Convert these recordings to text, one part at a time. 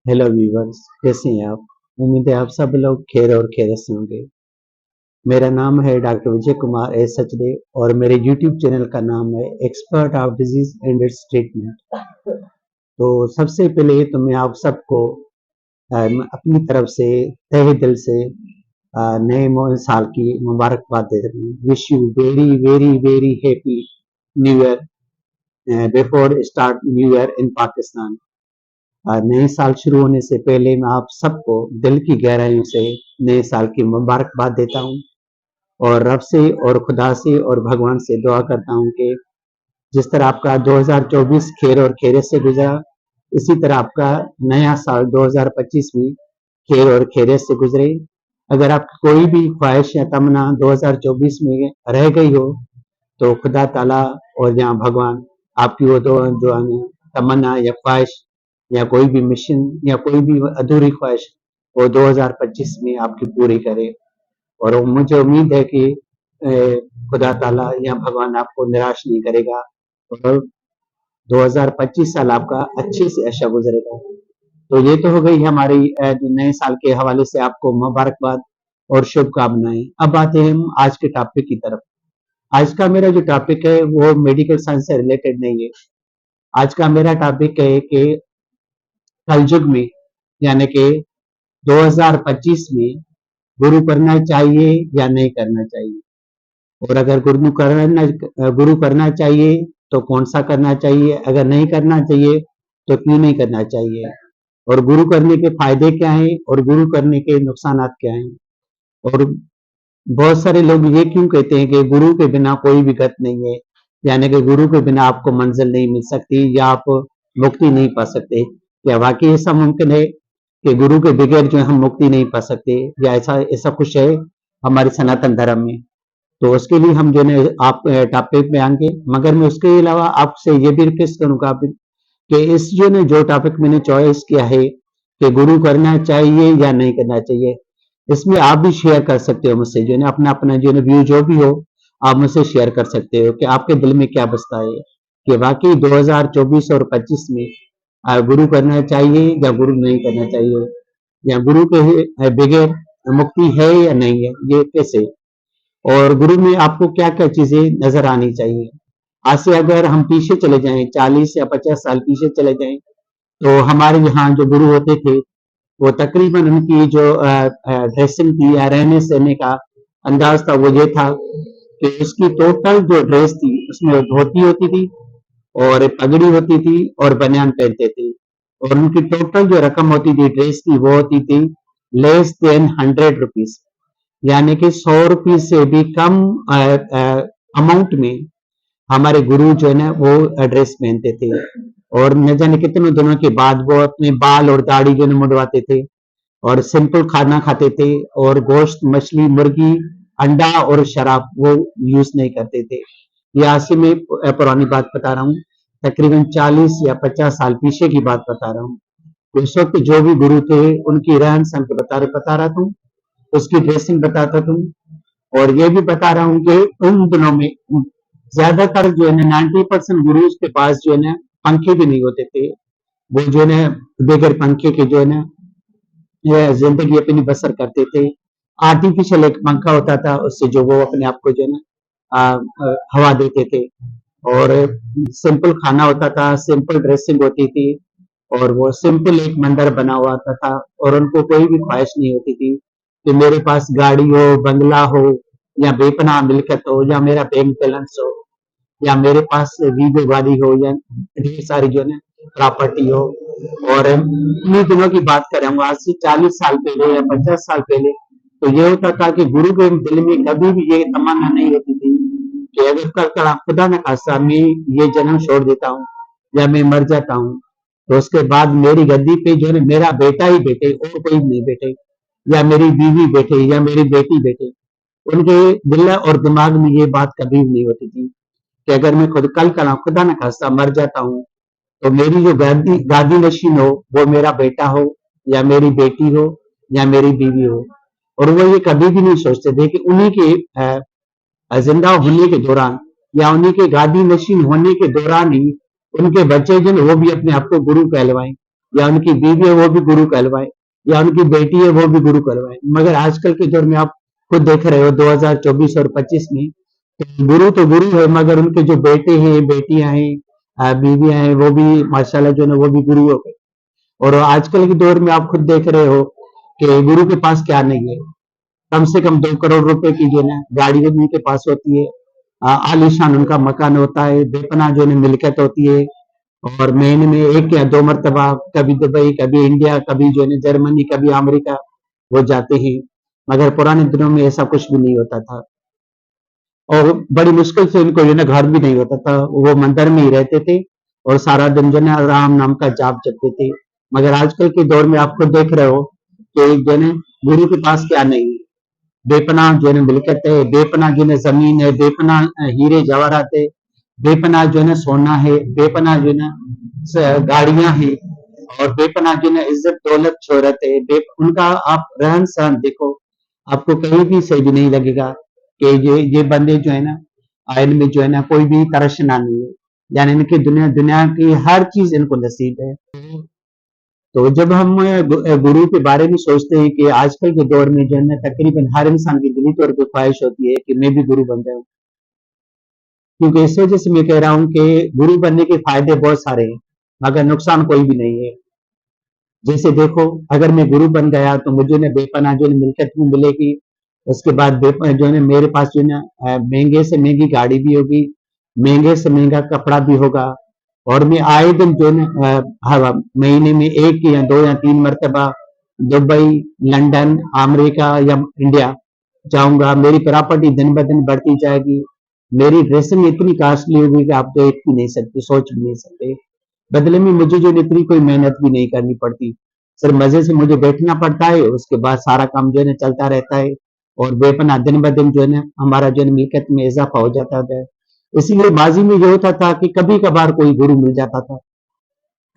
Hello viewers, कैसे हैं आप? उम्मीद है आप सब लोग खैर और खैरियत से होंगे। मेरा नाम है डॉक्टर विजय कुमार एस सचदे और मेरे यूट्यूब चैनल का नाम है expert of disease and it's treatment. तो सबसे पहले तो मैं आप सबको अपनी तरफ से तहे दिल से नए साल की मुबारकबाद देता हूँ। Wish you very very very happy new year before start new year in Pakistan. नए साल शुरू होने से पहले मैं आप सबको दिल की गहराइयों से नए साल की मुबारकबाद देता हूँ और रब से और खुदा से और भगवान से दुआ करता हूँ कि जिस तरह आपका 2024 खैर और खैरियत से गुजरा, इसी तरह आपका नया साल 2025 भी खैर और खैरियत से गुजरे। अगर आपकी कोई भी ख्वाहिश या तमन्ना 2024 में रह गई हो तो खुदा ताला और यहाँ भगवान आपकी वो जो तमन्ना या ख्वाहिश या कोई भी मिशन या कोई भी अधूरी ख्वाहिश वो 2025 में आपकी पूरी करे। और मुझे उम्मीद है कि खुदा ताला या भगवान आपको निराश नहीं करेगा और 2025 साल आपका अच्छे से अच्छा गुजरेगा। तो ये तो हो गई हमारी नए साल के हवाले से आपको मुबारकबाद और शुभकामनाएं। अब आते हैं हम आज के टॉपिक की तरफ। आज का मेरा जो टॉपिक है वो मेडिकल साइंस से रिलेटेड नहीं है। आज का मेरा टॉपिक है कि कलयुग में यानी कि 2025 में गुरु करना चाहिए या नहीं करना चाहिए, और अगर गुरु करना चाहिए तो कौन सा करना चाहिए, अगर नहीं करना चाहिए तो क्यों नहीं करना चाहिए, और गुरु करने के फायदे क्या हैं और गुरु करने के नुकसान क्या हैं। और बहुत सारे लोग ये क्यों कहते हैं कि गुरु के बिना कोई भी गत नहीं है, यानी कि गुरु के बिना आपको मंजिल नहीं मिल सकती या आप मुक्ति नहीं पा सकते। क्या वाकई ऐसा मुमकिन है कि गुरु के बगैर जो हम मुक्ति नहीं पा सकते, या ऐसा ऐसा कुछ है हमारे सनातन धर्म में? तो उसके लिए हम जो है आप टॉपिक में आएंगे, मगर मैं उसके अलावा आपसे ये भी रिक्वेस्ट करूंगा कि इस जो ने जो टॉपिक मैंने चॉइस किया है कि गुरु करना चाहिए या नहीं करना चाहिए, इसमें आप भी शेयर कर सकते हो मुझसे, जो है अपना अपना जो है व्यू जो भी हो आप मुझसे शेयर कर सकते हो कि आपके दिल में क्या बसता है कि वाकई 2024 और 25 में गुरु करना चाहिए या गुरु नहीं करना चाहिए, या गुरु के बगैर मुक्ति है या नहीं है, ये कैसे, और गुरु में आपको क्या क्या चीजें नजर आनी चाहिए। आज से अगर हम पीछे चले जाएं, 40 या 50 साल पीछे चले जाएं, तो हमारे यहाँ जो गुरु होते थे वो तकरीबन उनकी जो ड्रेसिंग थी या रहने सहने का अंदाज था वो ये था कि उसकी टोटल जो ड्रेस थी उसमें धोती होती थी और पगड़ी होती थी और बनियान पहनते थे, और उनकी टोटल जो रकम होती थी ड्रेस की वो होती थी लेस देन 100 रुपीज, यानी कि 100 रुपये से भी कम अमाउंट में हमारे गुरु जो है ना वो ड्रेस पहनते थे, और न जाने कितने दिनों के बाद वो अपने बाल और दाढ़ी जो है मुड़वाते थे और सिंपल खाना खाते थे, और गोश्त मछली मुर्गी अंडा और शराब वो यूज नहीं करते थे। ये आज से मैं पुरानी बात बता रहा हूँ, तकरीबन 40 या 50 साल पीछे की बात बता रहा हूँ। उस वक्त जो भी गुरु थे उनकी रहन सहन को बता रहा था, उसकी ड्रेसिंग बताता था, और ये भी बता रहा हूँ कि उन दिनों में ज्यादातर जो है ना 90% गुरुज के पास जो है ना पंखे भी नहीं होते थे। वो जो है ना बगैर पंखे के जो है ना जिंदगी अपनी बसर करते थे। आर्टिफिशियल एक पंखा होता था उससे जो वो अपने आप को जो है ना हवा देते थे, और सिंपल खाना होता था, सिंपल ड्रेसिंग होती थी, और वो सिंपल एक मंदिर बना हुआ था, और उनको कोई भी ख्वाहिश नहीं होती थी कि मेरे पास गाड़ी हो, बंगला हो, या बेपनाह मिल्कियत हो, या मेरा बैंक बैलेंस हो, या मेरे पास वीगो गाड़ी हो, या ढेर सारी जो है प्रॉपर्टी हो। और उन्हीं दिनों की बात कर रहा हूँ, आज से 40 साल पहले या 50 साल पहले तो ये होता था कि गुरु के दिल में कभी भी ये तमन्ना नहीं होती थी कि अगर कल खुदा न खास्ता मैं ये जन्म छोड़ देता हूँ या मैं मर जाता हूँ तो उसके बाद मेरी गद्दी पे जो है मेरा बेटा ही बैठे और कोई नहीं बैठे, या मेरी बीवी बैठे या मेरी बेटी बैठे। उनके दिल और दिमाग में ये बात कभी भी नहीं होती थी कि अगर मैं कल खुदा न खास्ता मर जाता हूँ तो मेरी जो गादी नशीन हो वो मेरा बेटा हो या मेरी बेटी हो या मेरी बीवी हो। और वो ये कभी भी नहीं सोचते थे कि उन्हीं के जिंदा होने के दौरान या उन्हीं के गादी नशीन होने के दौरान ही उनके बच्चे जो वो भी अपने आप को गुरु कहलवाएं। या उनकी बीवी है वो भी गुरु कहलवाए, या उनकी बेटी है वो भी गुरु कहलवाए। मगर आजकल के दौर में आप खुद देख रहे हो 2024 और 25 में, तो गुरु है, मगर उनके जो बेटे हैं, बेटियां हैं, बीवियां हैं, वो भी माशाल्लाह जो है वो भी गुरु हो गए। और आजकल के दौर में आप खुद देख रहे हो कि गुरु के पास क्या नहीं है। कम से कम 2 करोड़ रुपए की जो है ना गाड़ी भी उनके पास होती है, आलीशान उनका मकान होता है, बेपना जो है मिल्कियत होती है, और महीने में 1 या 2 मरतबा कभी दुबई, कभी इंडिया, कभी जो है जर्मनी, कभी अमेरिका वो जाते हैं। मगर पुराने दिनों में ऐसा कुछ भी नहीं होता था, और बड़ी मुश्किल से उनको जो है घर भी नहीं होता था, वो मंदिर में ही रहते थे और सारा दिन जो है राम नाम का जाप जपते थे। मगर आजकल के दौर में आप खुद देख रहे हो कि जो है गुरु के पास क्या नहीं है। बेपनाह जो है मिल्कियत है, बेपनाह जो है जमीन है, बेपनाह हीरे जवाहरात है, बेपनाह जो है सोना है, बेपनाह जो है गाड़ियां हैं, और बेपनाह जो है इज्जत दौलत शोहरत है। उनका आप रहन सहन देखो, आपको कहीं भी सही भी नहीं लगेगा कि ये बंदे जो है ना आयन में जो है ना कोई भी तरशना नहीं है, यानी इनकी दुनिया दुनिया की हर चीज इनको नसीब है। तो जब हम गुरु के बारे में सोचते हैं कि आजकल के दौर में जो है ना तकरीबन हर इंसान की दिली तौर पे ख्वाहिश होती है कि मैं भी गुरु बन जाऊं, क्योंकि इस वजह से मैं कह रहा हूं कि गुरु बनने के फायदे बहुत सारे हैं, मगर नुकसान कोई भी नहीं है। जैसे देखो, अगर मैं गुरु बन गया तो मुझे ना बेपनाह जो है मिल्कियत भी मिलेगी। उसके बाद जो है मेरे पास जो है ना महंगे से महंगी गाड़ी भी होगी, महंगे से महंगा कपड़ा भी होगा, और मैं आए दिन जो है ना महीने में 1 या 2 या 3 मरतबा दुबई, लंदन, अमेरिका या इंडिया जाऊंगा। मेरी प्रॉपर्टी दिन ब दिन बढ़ती जाएगी, मेरी ड्रेसिंग इतनी कॉस्टली होगी कि आप देख भी नहीं सकते, सोच भी नहीं सकते। बदले में मुझे जो इतनी कोई मेहनत भी नहीं करनी पड़ती, सिर्फ मजे से मुझे बैठना पड़ता है, उसके बाद सारा काम जो है ना चलता रहता है, और बेपना दिन ब दिन जो है ना हमारा जो है मिल्कियत में इजाफा हो जाता है। इसीलिए माजी में ये होता था कि कभी कभार कोई गुरु मिल जाता था,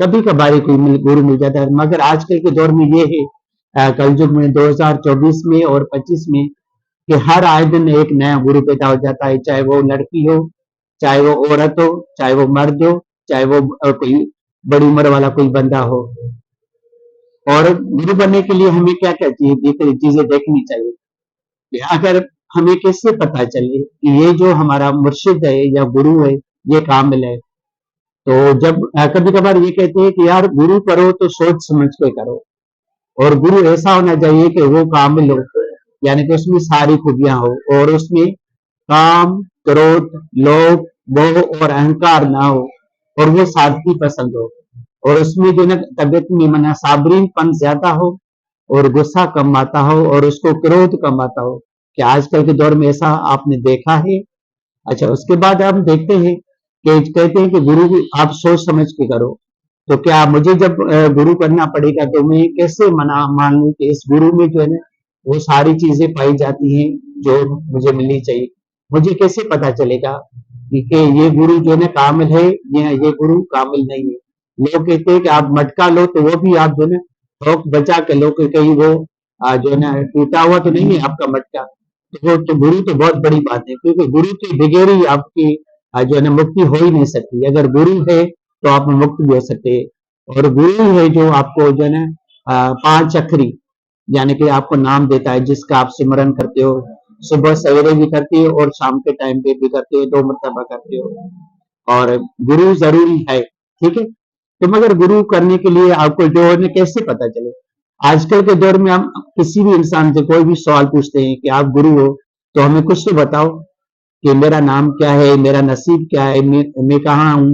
कभी कभार ही कोई गुरु मिल जाता है। मगर आजकल के दौर में ये है, कलयुग में 2024 में और 25 में, कि हर आए दिन एक नया गुरु पैदा हो जाता है, चाहे वो लड़की हो, चाहे वो औरत हो, चाहे वो मर्द हो, चाहे वो कोई बड़ी उम्र वाला कोई बंदा हो। और गुरु बनने के लिए हमें क्या क्या चीजें देखनी चाहिए। अगर हमें कैसे पता चले कि ये जो हमारा मुर्शिद है या गुरु है ये कामिल है, तो जब कभी कभार ये कहते हैं कि यार गुरु करो तो सोच समझ के करो, और गुरु ऐसा होना चाहिए कि वो कामिल हो, यानी कि उसमें सारी खूबियां हो, और उसमें काम, क्रोध, लोभ, मोह और अहंकार ना हो, और वो सादगी पसंद हो, और उसमें जो ना तबियत में मना साबरीनपन ज्यादा हो, और गुस्सा कम आता हो, और उसको क्रोध कम आता हो। क्या आजकल के दौर में ऐसा आपने देखा है? अच्छा, उसके बाद हम देखते हैं कि कहते हैं कि गुरु भी आप सोच समझ के करो। तो क्या मुझे जब गुरु करना पड़ेगा तो मैं कैसे मना मान लूं कि इस गुरु में जो है ना वो सारी चीजें पाई जाती हैं जो मुझे मिलनी चाहिए। मुझे कैसे पता चलेगा कि ये गुरु जो है ना कामिल है या ये गुरु कामिल नहीं है। लोग कहते हैं कि आप मटका लो तो वो भी आप जो है ना थोक बचा के लो कि कहीं वो जो है ना टूटा हुआ तो नहीं है आपका मटका। तो वो तो गुरु तो बहुत बड़ी बात है, क्योंकि गुरु के बगैर ही आपकी जो है ना मुक्ति हो ही नहीं सकती। अगर गुरु है तो आप मुक्त भी हो सकते हैं, और गुरु है जो आपको जो है ना 5 अखरी यानी कि आपको नाम देता है, जिसका आप सिमरन करते हो, सुबह सवेरे भी करते हो और शाम के टाइम पे भी करते हो, 2 मरतबा करते हो। और गुरु जरूरी है, ठीक है। तो मगर गुरु करने के लिए आपको जो है ना कैसे पता चले। आजकल के दौर में हम किसी भी इंसान से कोई भी सवाल पूछते हैं कि आप गुरु हो, तो हमें कुछ तो बताओ कि मेरा नाम क्या है, मेरा नसीब क्या है, मैं कहाँ हूँ,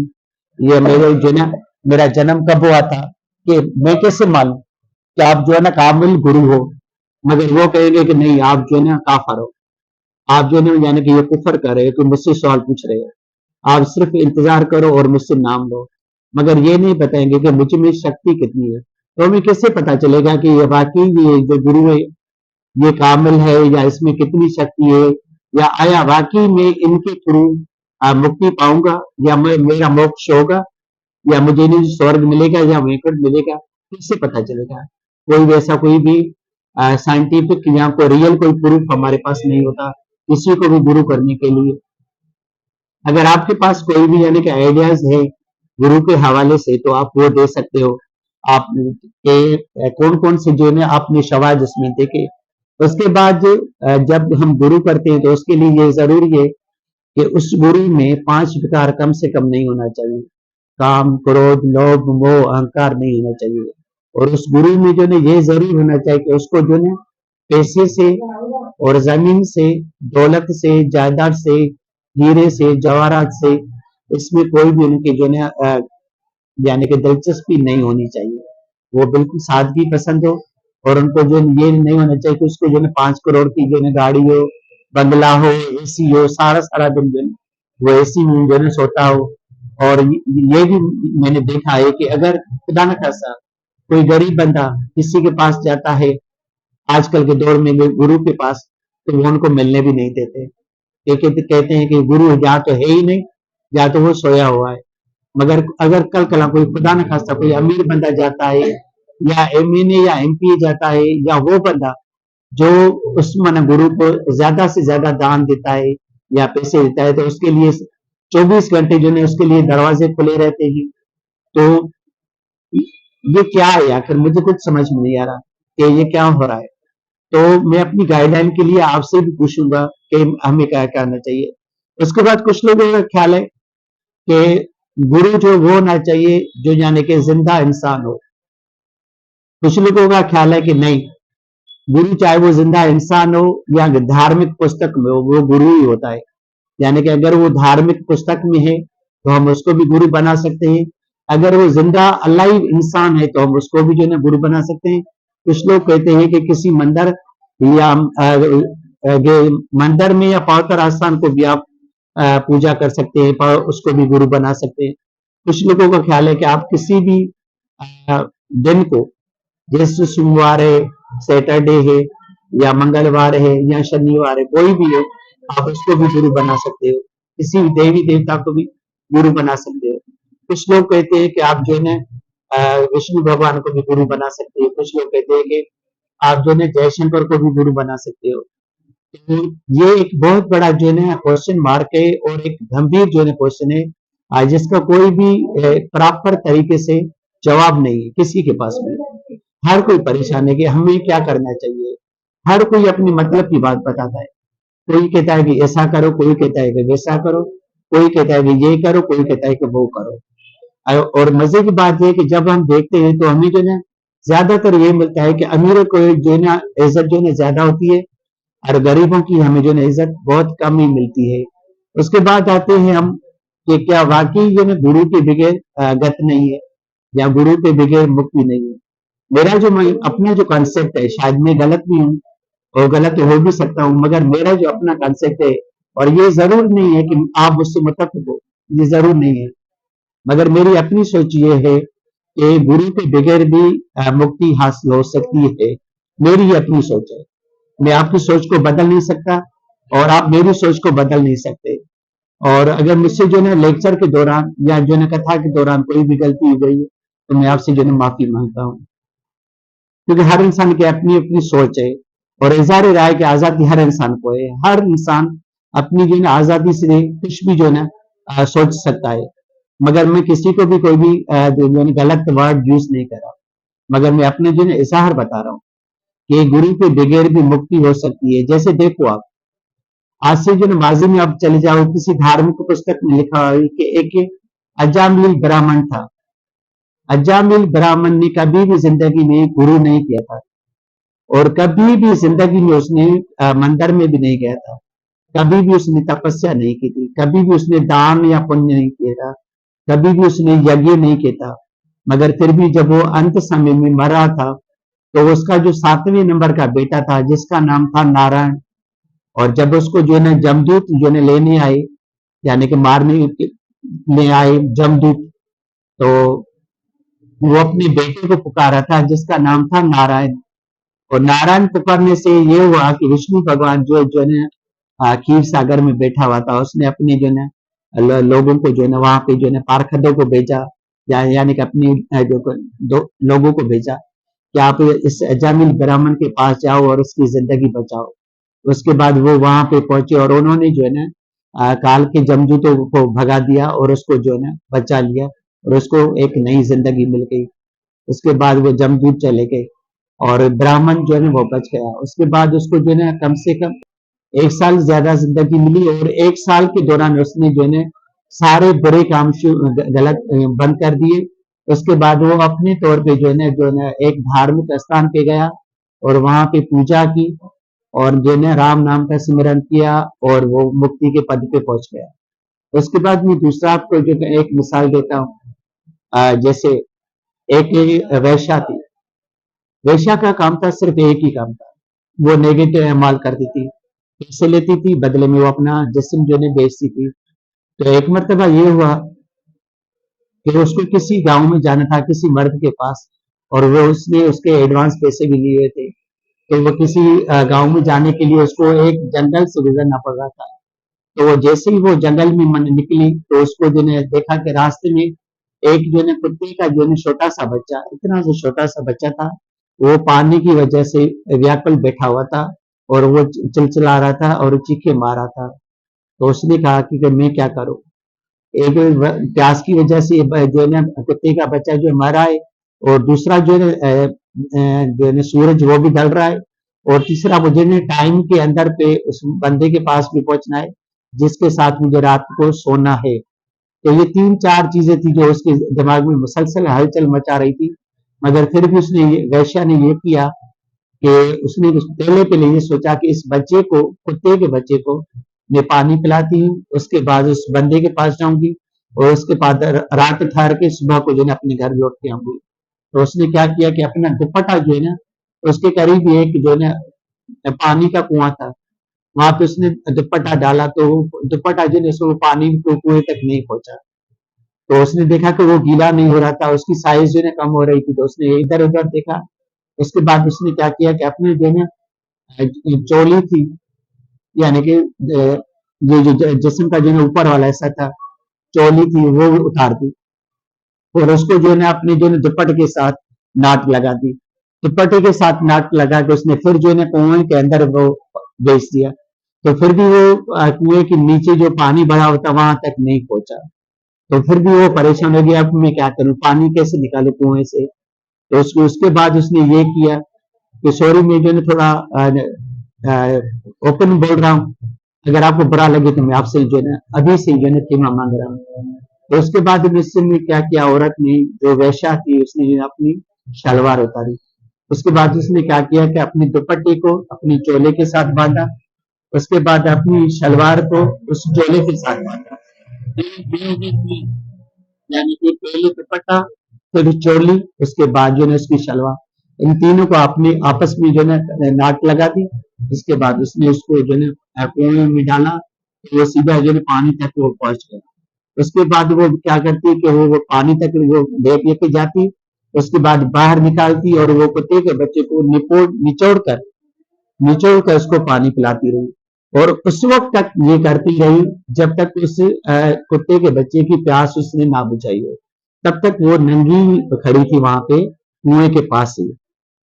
ये मेरे जो ना मेरा जन्म कब हुआ था, कि मैं कैसे मालूं कि आप जो है ना कामिल गुरु हो। मगर वो कहेंगे कि नहीं, आप जो है ना काफर हो, आप जो है ना यानी कि ये कुफर कर रहे हो कि मुझसे सवाल पूछ रहे हो, आप सिर्फ इंतजार करो और मुझसे नाम लो। मगर ये नहीं बताएंगे कि मुझ में शक्ति कितनी है। तो हमें कैसे पता चलेगा कि ये वाकई ये जो गुरु है ये कामिल है, या इसमें कितनी शक्ति है, या आया वाकई में इनके थ्रू मुक्ति पाऊंगा, या मैं मेरा मोक्ष होगा, या मुझे नहीं स्वर्ग मिलेगा या वैकुंठ मिलेगा। किससे पता चलेगा? कोई वैसा कोई भी साइंटिफिक या कोई रियल कोई प्रूफ हमारे पास नहीं होता किसी को भी गुरु करने के लिए। अगर आपके पास कोई भी यानी कि आइडियाज है गुरु के हवाले से तो आप वो दे सकते हो। आप के कौन कौन से जो है आपने शवाहिद उसमें देखे। उसके बाद जब हम गुरु करते हैं तो उसके लिए ये जरूरी है कि उस गुरु में 5 विकार कम से कम नहीं होना चाहिए। काम, क्रोध, लोभ, मोह, अहंकार नहीं होना चाहिए। और उस गुरु में जो है ये जरूर होना चाहिए कि उसको जो है पैसे से और जमीन से, दौलत से, जायदाद से, हीरे से, जवाहरात से, इसमें कोई भी उनकी जो है यानी कि दिलचस्पी नहीं होनी चाहिए। वो बिल्कुल सादगी पसंद हो। और उनको जो ये नहीं होना चाहिए कि उसको जो है 5 करोड़ की जो है गाड़ी हो, बंगला हो, एसी हो, सारा सारा दिन जो है वो एसी में जो है सोता हो। और ये भी मैंने देखा है कि अगर खुदा न खासा कोई गरीब बंदा किसी के पास जाता है आजकल के दौर में गुरु के पास, तो वो उनको मिलने भी नहीं देते, क्योंकि कहते हैं कि गुरु या तो है ही नहीं या तो वो सोया हुआ है। मगर अगर कल कला कोई खुदा न खास्ता कोई अमीर बंदा जाता है या एमएनए या एमपी जाता है, या वो बंदा जो उस मन गुरु को ज्यादा से ज्यादा दान देता है या पैसे देता है, तो उसके लिए 24 घंटे जो है उसके लिए दरवाजे खुले रहते हैं। तो ये क्या है आखिर, मुझे कुछ समझ में नहीं आ रहा कि ये क्या हो रहा है। तो मैं अपनी गाइडलाइन के लिए आपसे भी पूछूंगा कि हमें क्या करना चाहिए। उसके बाद कुछ लोगों का ख्याल है कि गुरु जो वो होना चाहिए जो यानी कि जिंदा इंसान हो। कुछ लोगों का ख्याल है कि नहीं, गुरु चाहे वो जिंदा इंसान हो या धार्मिक पुस्तक में हो, वो गुरु ही होता है। यानी कि अगर वो धार्मिक पुस्तक में है तो हम उसको भी गुरु बना सकते हैं। अगर वो जिंदा अलाइव इंसान है तो हम उसको भी जो है गुरु बना सकते हैं। कुछ लोग कहते हैं कि किसी मंदिर या मंदिर में या पवित्र स्थान को भी आप पूजा कर सकते हैं, उसको भी गुरु बना सकते हैं। कुछ लोगों का ख्याल है कि आप किसी भी दिन को, जैसे सोमवार है, सैटरडे है, या मंगलवार है, या शनिवार है, कोई भी हो, आप उसको भी गुरु बना सकते हो। किसी भी देवी देवता को भी गुरु बना सकते हो। कुछ लोग कहते हैं कि आप जो है विष्णु भगवान को भी गुरु बना सकते हो। कुछ लोग कहते हैं कि आप जो है जयशंकर को भी गुरु बना सकते हो। तो ये एक बहुत बड़ा जो है क्वेश्चन मार्क है और एक गंभीर जो है क्वेश्चन है, जिसका कोई भी प्रॉपर तरीके से जवाब नहीं है किसी के पास में। हर कोई परेशान है कि हमें क्या करना चाहिए। हर कोई अपनी मतलब की बात बताता है। कोई कहता है कि ऐसा करो, कोई कहता है कि वैसा करो, कोई कहता है कि ये करो, कोई कहता है कि वो करो। और मजे की बात यह है कि जब हम देखते हैं तो हमें जो है ज्यादातर ये मिलता है कि अमीरों को जो है ना इज्जत जो है ज्यादा होती है, और गरीबों की हमें जो है इज्जत बहुत कम ही मिलती है। उसके बाद आते हैं हम कि क्या वाकई जो है गुरु के बगैर गत नहीं है, या गुरु के बगैर मुक्ति नहीं है। मेरा जो अपना जो कॉन्सेप्ट है, शायद मैं गलत भी हूँ और गलत हो भी सकता हूँ, मगर मेरा जो अपना कॉन्सेप्ट है, और ये जरूर नहीं है कि आप मुझसे मुतफिक हो, ये जरूर नहीं है, मगर मेरी अपनी सोच ये है कि गुरु के बगैर भी मुक्ति हासिल हो सकती है। मेरी ये अपनी सोच है। मैं आपकी सोच को बदल नहीं सकता और आप मेरी सोच को बदल नहीं सकते। और अगर मुझसे जो है लेक्चर के दौरान या जो है कथा के दौरान कोई भी गलती हो गई है तो मैं आपसे जो है माफी मांगता हूँ, क्योंकि हर इंसान की अपनी अपनी सोच है और इजहार राय की आजादी हर इंसान को है। हर इंसान अपनी जो है आजादी से कुछ भी जो है ना सोच सकता है। मगर मैं किसी को भी कोई भी जो है गलत वर्ड यूज नहीं कर रहा, मगर मैं अपने जो है इजहार बता रहा हूँ कि गुरु के बगैर भी मुक्ति हो सकती है। जैसे देखो आप आज से जो है माजी में आप चले जाओ, किसी धार्मिक पुस्तक में लिखा है कि एक अजामिल ब्राह्मण था। अजामिल ब्राह्मण ने कभी भी जिंदगी में गुरु नहीं किया था, और कभी भी जिंदगी में उसने मंदिर में भी नहीं गया था, कभी भी उसने तपस्या नहीं की थी, कभी भी उसने दान या पुण्य नहीं किया था, कभी भी उसने यज्ञ नहीं किया था। मगर फिर भी जब वो अंत समय में मर रहा था तो उसका जो 7वें नंबर का बेटा था जिसका नाम था नारायण, और जब उसको जो है ना जमदूत जो है लेने आए, यानी कि मारने ले आए जमदूत, तो वो अपने बेटे को पुकारा था जिसका नाम था नारायण। और नारायण पुकारने से ये हुआ कि विष्णु भगवान जो है क्षीर सागर में बैठा हुआ था, उसने अपने जो है लोगों को जो है वहां पे जो है पार्षदों को भेजा, यानी कि अपनी लोगों को भेजा कि आप इस अजामिल ब्राह्मण के पास जाओ और उसकी जिंदगी बचाओ। उसके बाद वो वहां पे पहुंचे और उन्होंने जो है ना काल के जमदूतों को भगा दिया और उसको जो है ना बचा लिया और उसको एक नई जिंदगी मिल गई। उसके बाद वो जमदूत चले गए और ब्राह्मण जो है वो बच गया। उसके बाद उसको जो है कम से कम 1 साल ज्यादा जिंदगी मिली और 1 साल के दौरान उसने जो है सारे बुरे काम गलत बंद कर दिए। उसके बाद वो अपने तौर पे जो है एक धार्मिक स्थान पे गया और वहां पे पूजा की और जो है राम नाम का सिमरन किया और वो मुक्ति के पद पे पहुंच गया। उसके बाद मैं दूसरा आपको जो एक मिसाल देता हूँ। जैसे एक वैश्या थी। वैश्या का काम था, सिर्फ एक ही काम था, वो नेगेटिव इस्तेमाल करती थी, पैसे लेती थी, बदले में वो अपना जिस्म जो है बेचती थी। तो एक मरतबा ये हुआ कि उसको किसी गांव में जाना था, किसी मर्द के पास, और वो उसने उसके एडवांस पैसे भी लिए थे। तो वो किसी गांव में जाने के लिए उसको एक जंगल से गुजरना पड़ रहा था। तो वो जैसे ही वो जंगल में निकली तो उसको जो है देखा कि रास्ते में एक जो है कुत्ते का जो है छोटा सा बच्चा, इतना सा छोटा सा बच्चा था, वो पानी की वजह से व्याकुल बैठा हुआ था और वो चिलचिला रहा था और चीखे मार रहा था। तो उसने कहा कि मैं क्या करूं। एक प्यास की वजह से जो है ना कुत्ते का बच्चा जो मरा है, और दूसरा जो है जो है सूरज वो भी ढल रहा है, और तीसरा मुझे ने टाइम के अंदर पे उस बंदे के पास भी पहुंचना है जिसके साथ मुझे रात को सोना है। तो ये 3-4 चीजें थी जो उसके दिमाग में मुसलसल हलचल मचा रही थी। मगर फिर भी उसने वैश्या ने ये किया कि उसने पहले पहले ये सोचा कि इस बच्चे को, कुत्ते के बच्चे को मैं पानी पिलाती हूँ, उसके बाद उस बंदे के पास जाऊंगी और उसके बाद रात ठहर के सुबह को जो है अपने घर लौट के आऊंगी। तो उसने क्या किया कि अपना दुपट्टा जो है ना, उसके करीब एक जो है ना पानी का कुआं था, वहां पे उसने दुपट्टा डाला तो दुपट्टा जो है वो पानी को कुएं तक नहीं पहुंचा। तो उसने देखा कि वो गीला नहीं हो रहा था, उसकी साइज जो है कम हो रही थी, तो उसने इधर उधर देखा। उसके बाद उसने क्या किया कि अपने जो है ना चोली थी, यानी कि ये जो जिस्म का जो है ऊपर वाला हिस्सा था, चोली थी, वो उतार दी और उसको जो है ना अपने जो है दुपट्टे के साथ नाट लगा दी। दुपट्टे के साथ नाट लगा के उसने फिर जो है ना कुएं के अंदर वो बेच दिया। तो फिर भी वो कुएं के नीचे जो पानी भरा होता वहां तक नहीं पहुंचा। तो फिर भी वो परेशान हो गया, अब मैं क्या करूं, पानी कैसे निकालू कुएं से। तो उसके बाद उसने ये किया कि सॉरी, मैं जो है थोड़ा ओपन बोल रहा हूँ, अगर आपको बुरा लगे तो मैं आपसे जो है ना अभी से जो है ना क्षमा मांग रहा हूँ। तो उसके बाद में क्या किया, औरत ने, जो वैश्या थी, उसने अपनी शलवार उतारी। उसके बाद उसने क्या किया कि अपने दुपट्टे को अपनी चोले के साथ बांधा, उसके बाद अपनी शलवार को उस चोले के साथ बांधा, यानी कि पहले दुपट्टा, फिर चोली, उसके बाद जो है उसकी शलवार, इन तीनों को आपने आपस में जो है नाट लगा दी। उसके बाद उसने उसको जो है कुएं में डाला, तो वो सीधा जो है पानी तक वो पहुंच गया। उसके बाद वो क्या करती है कि वो पानी तक वो लेके जाती, उसके बाद बाहर निकालती और वो कुत्ते के बच्चे को निचोड़ कर उसको पानी पिलाती रही, और उस वक्त तक ये करती रही जब तक उस कुत्ते के बच्चे की प्यास उसने ना बुझाई हो। तब तक वो नंगी खड़ी थी वहां पे कुएं के पास ही।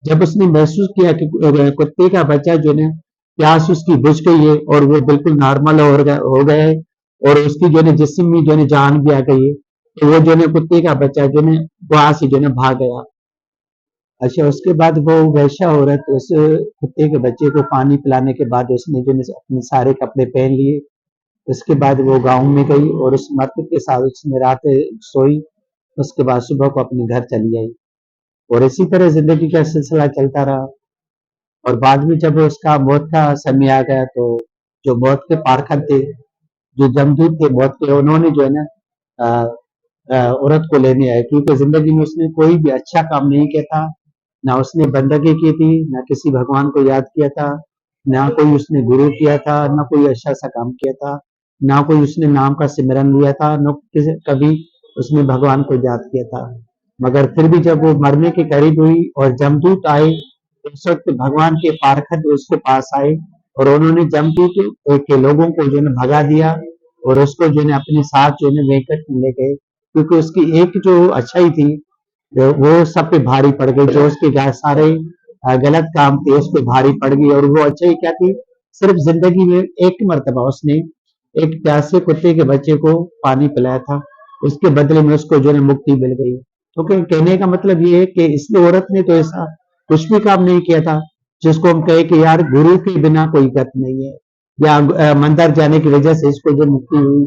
जब उसने महसूस किया कि कुत्ते का बच्चा जो है प्यास उसकी बुझ गई है और वो बिल्कुल नॉर्मल हो गया है और उसकी जो है जिस्म में जो है जान भी आ गई है, तो वो जो है कुत्ते का बच्चा जो है वहां से जो है भाग गया। अच्छा, उसके बाद वो वैश्या औरत उस कुत्ते के बच्चे को पानी पिलाने के बाद उसने जो है अपने सारे कपड़े पहन लिए। उसके बाद वो गाँव में गई और उस मर्द के साथ उसने रात सोई। उसके बाद सुबह को अपने घर चली आई और इसी तरह जिंदगी का सिलसिला चलता रहा। और बाद में जब उसका मौत का समय आ गया तो जो मौत के पारखन थे, जो जमदूत थे मौत के, उन्होंने जो है ना औरत को लेने आए, क्योंकि जिंदगी में उसने कोई भी अच्छा काम नहीं किया था। ना उसने बंदगी की थी, ना किसी भगवान को याद किया था, ना कोई उसने गुरु किया था, ना कोई अच्छा सा काम किया था, ना कोई उसने नाम का सिमरन लिया था, न कभी उसने भगवान को याद किया था। मगर फिर भी जब वो मरने के करीब हुई और जमदूत आए, तो उस वक्त भगवान के पारखत उसके पास आए और उन्होंने जमदूत के लोगों को जो है भगा दिया और उसको जो है अपने साथ जो है लेकर ले गए, क्योंकि उसकी एक जो अच्छाई थी वो सब पे भारी पड़ गई। जो उसके सारे गलत काम थे उस पे भारी पड़ गई, और वो अच्छाई क्या थी, सिर्फ जिंदगी में एक मर्तबा उसने एक प्यासे कुत्ते के बच्चे को पानी पिलाया था, उसके बदले में उसको जो है मुक्ति मिल गई। तो कहने का मतलब ये है कि इस औरत ने तो ऐसा कुछ भी काम नहीं किया था जिसको हम कहे कि यार गुरु के बिना कोई गत नहीं है, या मंदिर जाने की वजह से इसको जो मुक्ति हुई,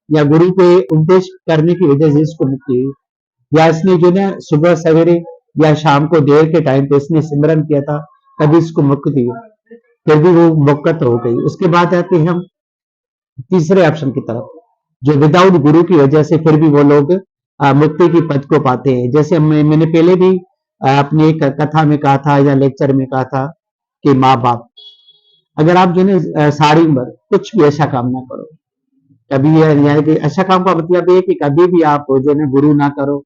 या गुरु के उपदेश करने की वजह से इसको मुक्ति हुई, या इसने जो ना सुबह सवेरे या शाम को देर के टाइम पे इसने सिमरन किया था, तभी इसको मुक्ति हुई, फिर भी वो मुक्त हो गई। उसके बाद आते हैं हम तीसरे ऑप्शन की तरफ, जो विदाउट गुरु की वजह से फिर भी वो लोग मुक्ति की पद को पाते हैं। जैसे मैंने पहले भी अपनी एक कथा में कहा था या लेक्चर में कहा था कि माँ बाप, अगर आप जो है सारी उम्र कुछ भी अच्छा काम ना करो, कभी यानी कि अच्छा काम का मतलब ये कि कभी भी आप जो है गुरु ना करो,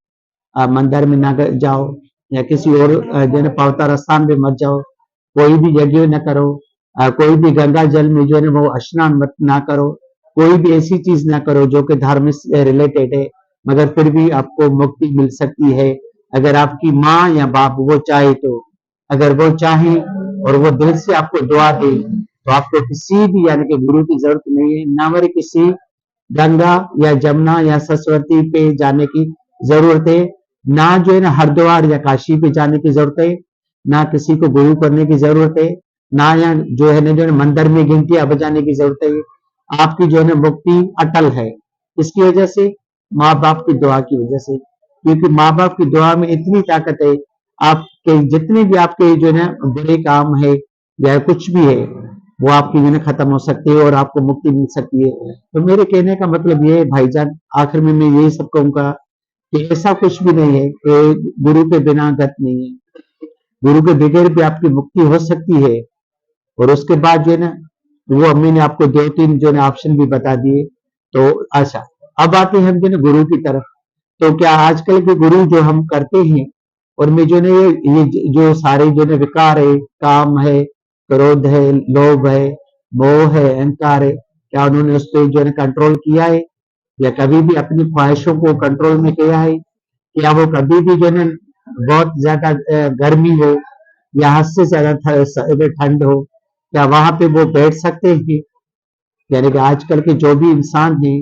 मंदिर में ना जाओ, या किसी और जो है पवित्र स्थान पे मत जाओ, कोई भी यज्ञ न करो, कोई भी गंगा जल में जो है वो स्नान मत ना करो, कोई भी ऐसी चीज ना करो जो कि धर्म से रिलेटेड है, मगर फिर भी आपको मुक्ति मिल सकती है अगर आपकी माँ या बाप वो चाहे तो। अगर वो चाहे और वो दिल से आपको दुआ दे तो आपको किसी भी यानी कि गुरु की जरूरत नहीं है, ना मेरे किसी गंगा या जमुना या सरस्वती पे जाने की जरूरत है, ना जो है ना हरिद्वार या काशी पे जाने की जरूरत है, ना किसी को गुरु करने की जरूरत है, ना या जो है ना जो है मंदिर में घंटियां बजाने की जरूरत है। आपकी जो है ना मुक्ति अटल है। इसकी वजह से माँ बाप की दुआ की वजह से, क्योंकि माँ बाप की दुआ में इतनी ताकत है, आपके जितने भी आपके जो है ना बुरे काम है या कुछ भी है वो आपकी जो है खत्म हो सकती है और आपको मुक्ति मिल सकती है। तो मेरे कहने का मतलब ये है भाईजान, आखिर में मैं यही सब कहूंगा कि ऐसा कुछ भी नहीं है कि गुरु के बिना गत नहीं है, गुरु के बगैर भी आपकी मुक्ति हो सकती है। और उसके बाद जो है ना वो मैंने आपको दो तीन जो है ना ऑप्शन भी बता दिए। तो अच्छा, अब आते हैं हम जो है ना गुरु की तरफ। तो क्या आजकल के गुरु जो हम करते हैं और में जो है ये जो सारे जो है विकार है, काम है, क्रोध है, लोभ है, मोह है, अहंकार है, क्या उन्होंने उस पर जो है कंट्रोल किया है, या कभी भी अपनी ख्वाहिशों को कंट्रोल में किया है? क्या वो कभी भी जो है बहुत ज्यादा गर्मी हो या हद से ज्यादा ठंड हो, क्या वहां पे वो बैठ सकते हैं? यानी कि आजकल के जो भी इंसान हैं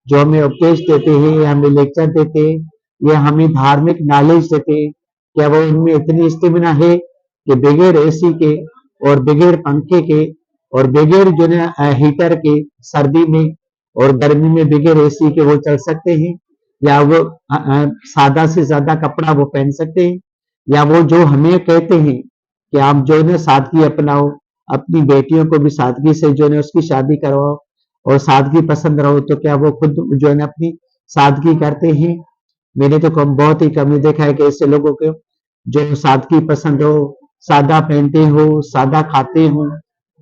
जो हमें उपदेश देते हैं, हमें लेक्चर देते हैं, या हमें धार्मिक नॉलेज देते हैं, क्या वो उनमें इतनी स्टेमिना है कि बगैर एसी के और बगैर पंखे के और बगैर जो है हीटर के सर्दी में और गर्मी में बगैर एसी के वो चल सकते हैं? या वो सादा से ज्यादा कपड़ा वो पहन सकते हैं? या वो जो हमें कहते हैं कि आप जो है सादगी अपनाओ, अपनी बेटियों को भी सादगी से जो है उसकी शादी करवाओ और सादगी पसंद रहो, तो क्या वो खुद जो है अपनी सादगी करते हैं? मैंने तो कम बहुत ही कम ही देखा है कि ऐसे लोगों को जो सादगी पसंद हो, सादा पहनते हो, सादा खाते हो,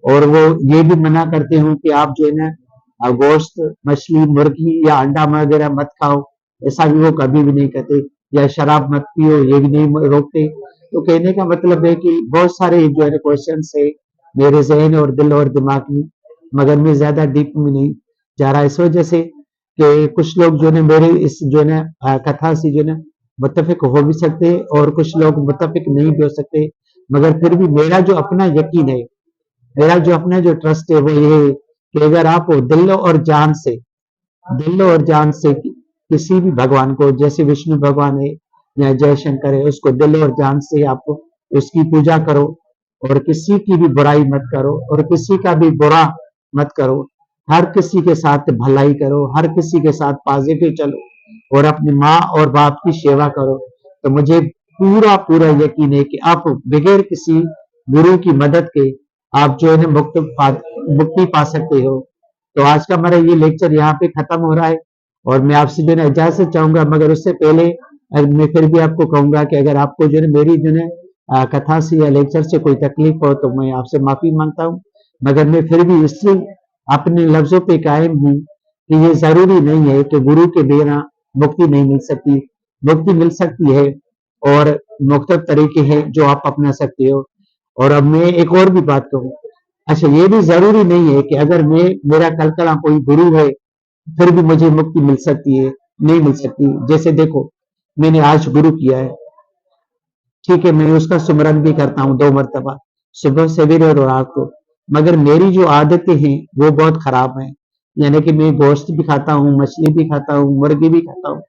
और वो ये भी मना करते हो कि आप जो है ना गोश्त, मछली, मुर्गी या अंडा वगैरह मत खाओ, ऐसा भी वो कभी भी नहीं कहते। या शराब मत पियो, ये भी नहीं रोकते। तो कहने का मतलब है कि बहुत सारे जो है क्वेश्चन है मेरे जहन और दिल और दिमाग में, मगर मैं ज्यादा डीप में नहीं जा रहा इस वजह से कि कुछ लोग जो है मेरे इस जो है कथा से जो है मुत्तफिक हो भी सकते हैं और कुछ लोग मुत्तफिक नहीं भी हो सकते, मगर फिर भी मेरा जो अपना यकीन है, मेरा जो अपना जो ट्रस्ट है वो ये है कि अगर आप दिल और जान से किसी भी भगवान को, जैसे विष्णु भगवान है या जय शंकर है, उसको दिल और जान से आप उसकी पूजा करो और किसी की भी बुराई मत करो और किसी का भी बुरा मत करो, हर किसी के साथ भलाई करो, हर किसी के साथ पॉजिटिव चलो और अपनी माँ और बाप की सेवा करो, तो मुझे पूरा पूरा यकीन है कि आप बगैर किसी गुरु की मदद के आप जो है मुक्ति पा सकते हो। तो आज का हमारा ये लेक्चर यहाँ पे खत्म हो रहा है और मैं आपसे जो है इजाजत चाहूंगा, मगर उससे पहले मैं फिर भी आपको कहूंगा कि अगर आपको जो है मेरी जो है कथा से या लेक्चर से कोई तकलीफ हो तो मैं आपसे माफी मांगता हूँ, मगर मैं फिर भी इससे अपने लफ्जों पे कायम हूँ कि ये जरूरी नहीं है कि गुरु के बिना मुक्ति नहीं मिल सकती, मुक्ति मिल सकती है और मुख्तलिफ तरीके हैं जो आप अपना सकते हो। और अब मैं एक और भी बात कहूँ, अच्छा ये भी जरूरी नहीं है कि अगर मैं मेरा कल कोई गुरु है फिर भी मुझे मुक्ति मिल सकती है, नहीं मिल सकती। जैसे देखो, मैंने आज गुरु किया है, ठीक है, मैं उसका सुमरन भी करता हूँ 2 मरतबा, सुबह सवेरे और रात को, मगर मेरी जो आदतें हैं वो बहुत खराब हैं। यानी कि मैं गोश्त भी खाता हूँ, मछली भी खाता हूँ, मुर्गी भी खाता हूँ,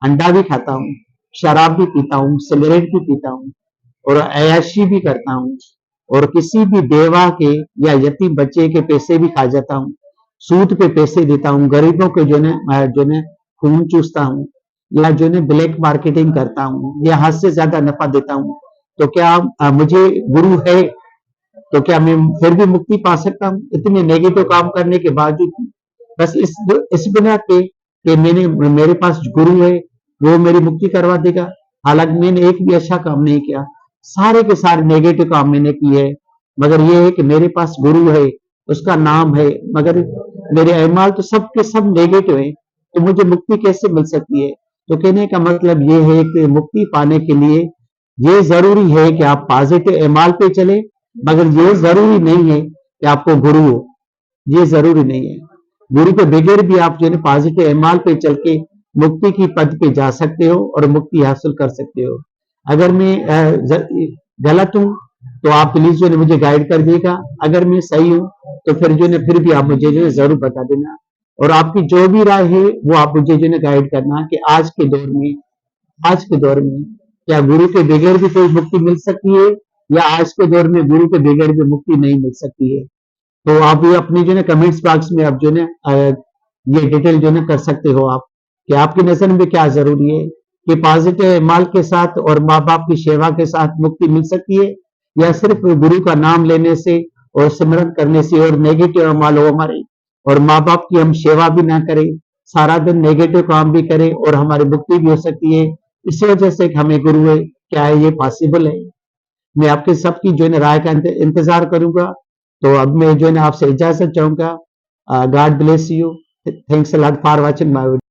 अंडा भी खाता हूँ, शराब भी पीता हूँ, सिगरेट भी पीता हूँ और अय्याशी भी करता हूँ और किसी भी बेवा के या यतीम बच्चे के पैसे भी खा जाता हूँ, सूद पे पैसे देता हूँ, गरीबों के जो ने खून चूसता हूँ या जो ने ब्लैक मार्केटिंग करता हूँ या हद से ज्यादा नफा देता हूँ, तो क्या मुझे गुरु है? तो क्या मैं फिर भी मुक्ति पा सकता हूँ इतने नेगेटिव काम करने के बावजूद? बस इस बिना पे कि मेरे पास गुरु है, वो मेरी मुक्ति करवा देगा। हालांकि मैंने एक भी अच्छा काम नहीं किया, सारे के सारे नेगेटिव काम मैंने किए, मगर ये है कि मेरे पास गुरु है, उसका नाम है, मगर मेरे अमाल तो सब के सब नेगेटिव है, तो मुझे मुक्ति कैसे मिल सकती है? तो कहने का मतलब ये है कि मुक्ति पाने के लिए ये जरूरी है कि आप पॉजिटिव अमाल पे चले, मगर ये जरूरी नहीं है कि आपको गुरु हो, ये जरूरी नहीं है। गुरु के बगैर भी आप जो है पॉजिटिव अमाल पे चल के मुक्ति की पद पे जा सकते हो और मुक्ति हासिल कर सकते हो। अगर मैं गलत हूं तो आप प्लीज जो है मुझे गाइड कर दिएगा, अगर मैं सही हूं तो फिर जो है फिर भी आप मुझे जो है जरूर बता देना, और आपकी जो भी राय है वो आप मुझे जो है गाइड करना कि आज के दौर में क्या गुरु के बगैर भी कोई मुक्ति मिल सकती है, या आज के दौर में गुरु के बगैर भी मुक्ति नहीं मिल सकती है? तो आप ये अपनी जो है कमेंट्स बॉक्स में आप जो है ये डिटेल जो है कर सकते हो आप, कि आपकी नजर में क्या जरूरी है, कि पॉजिटिव माल के साथ और माँ बाप की सेवा के साथ मुक्ति मिल सकती है, या सिर्फ गुरु का नाम लेने से और सिमरन करने से और नेगेटिव माल हो हमारे, और माँ बाप की हम सेवा भी ना करें, सारा दिन नेगेटिव काम भी करें और हमारी मुक्ति भी हो सकती है इस वजह से कि हमें गुरु है? क्या है ये पॉसिबल है? मैं आपके सबकी जो है राय का इंतजार करूंगा। तो अब मैं जो है आपसे इजाजत चाहूंगा। God bless you. Thanks a lot for watching my video.